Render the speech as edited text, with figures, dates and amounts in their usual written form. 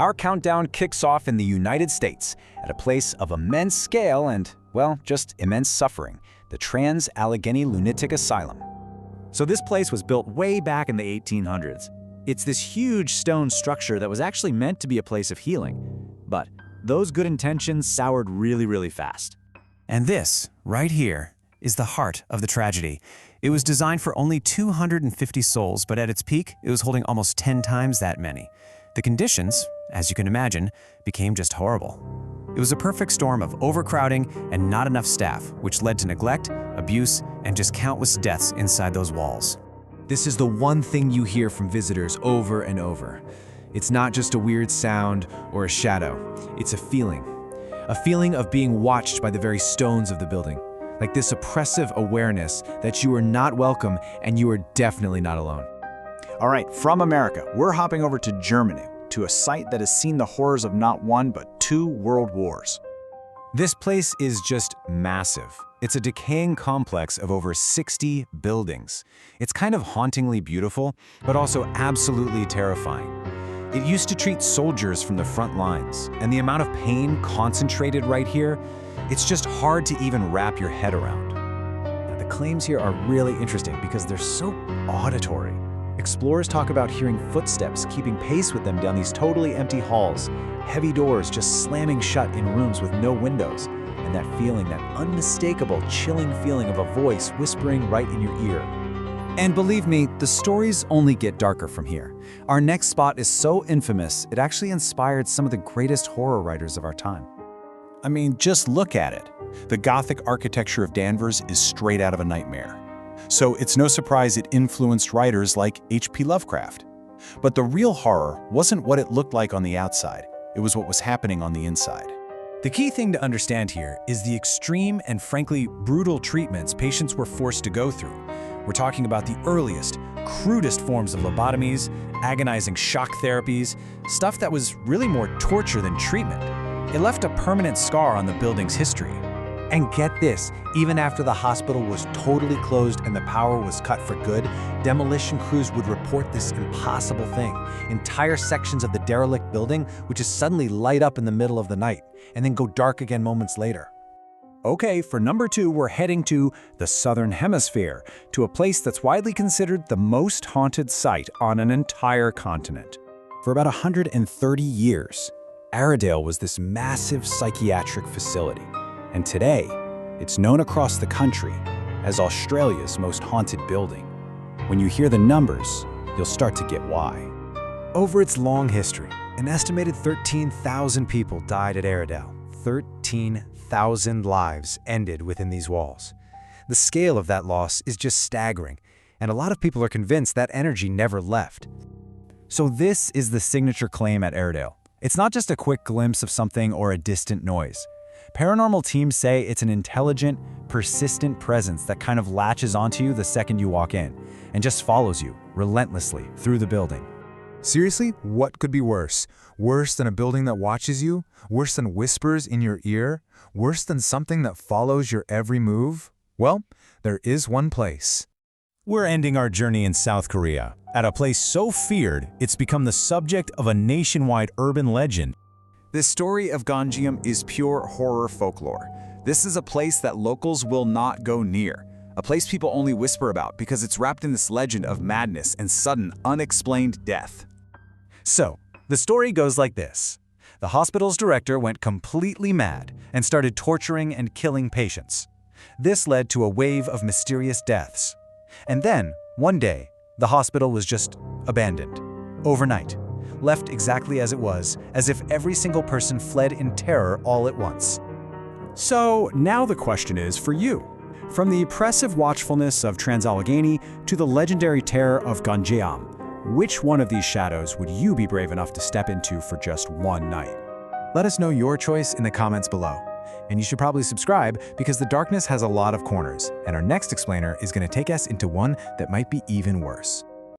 Our countdown kicks off in the United States, at a place of immense scale and, well, just immense suffering, the Trans-Allegheny Lunatic Asylum. So this place was built way back in the 1800s. It's this huge stone structure that was actually meant to be a place of healing. But those good intentions soured really fast. And this, right here, is the heart of the tragedy. It was designed for only 250 souls, but at its peak, it was holding almost 10 times that many. The conditions, as you can imagine, became just horrible. It was a perfect storm of overcrowding and not enough staff, which led to neglect, abuse, and just countless deaths inside those walls. This is the one thing you hear from visitors over and over. It's not just a weird sound or a shadow. It's a feeling of being watched by the very stones of the building. Like this oppressive awareness that you are not welcome and you are definitely not alone. All right, from America, we're hopping over to Germany, to a site that has seen the horrors of not one but 2 world wars. This place is just massive. It's a decaying complex of over 60 buildings. It's kind of hauntingly beautiful, but also absolutely terrifying. It used to treat soldiers from the front lines, and the amount of pain concentrated right here, it's just hard to even wrap your head around. Now, the claims here are really interesting because they're so auditory. Explorers talk about hearing footsteps keeping pace with them down these totally empty halls, heavy doors just slamming shut in rooms with no windows, and that feeling, that unmistakable, chilling feeling of a voice whispering right in your ear. And believe me, the stories only get darker from here. Our next spot is so infamous, it actually inspired some of the greatest horror writers of our time. I mean, just look at it. The Gothic architecture of Danvers is straight out of a nightmare. So it's no surprise it influenced writers like H.P. Lovecraft. But the real horror wasn't what it looked like on the outside, it was what was happening on the inside. The key thing to understand here is the extreme and frankly brutal treatments patients were forced to go through. We're talking about the earliest, crudest forms of lobotomies, agonizing shock therapies, stuff that was really more torture than treatment. It left a permanent scar on the building's history. And get this, even after the hospital was totally closed and the power was cut for good, demolition crews would report this impossible thing. Entire sections of the derelict building would just suddenly light up in the middle of the night and then go dark again moments later. Okay, for number 2, we're heading to the Southern Hemisphere, to a place that's widely considered the most haunted site on an entire continent. For about 130 years, Airedale was this massive psychiatric facility. And today, it's known across the country as Australia's most haunted building. When you hear the numbers, you'll start to get why. Over its long history, an estimated 13,000 people died at Airedale. 13,000 lives ended within these walls. The scale of that loss is just staggering, and a lot of people are convinced that energy never left. So this is the signature claim at Airedale. It's not just a quick glimpse of something or a distant noise. Paranormal teams say it's an intelligent, persistent presence that kind of latches onto you the second you walk in and just follows you relentlessly through the building. Seriously, what could be worse? Worse than a building that watches you? Worse than whispers in your ear? Worse than something that follows your every move? Well, there is one place. We're ending our journey in South Korea, at a place so feared it's become the subject of a nationwide urban legend. The story of Ganjiam is pure horror folklore. This is a place that locals will not go near, a place people only whisper about because it's wrapped in this legend of madness and sudden, unexplained death. So, the story goes like this. The hospital's director went completely mad and started torturing and killing patients. This led to a wave of mysterious deaths. And then, one day, the hospital was just abandoned, overnight. Left exactly as it was, as if every single person fled in terror all at once. So now the question is for you. From the oppressive watchfulness of Trans-Allegheny to the legendary terror of Ganjiam, which one of these shadows would you be brave enough to step into for just one night? Let us know your choice in the comments below. And you should probably subscribe because the darkness has a lot of corners, and our next explainer is going to take us into one that might be even worse.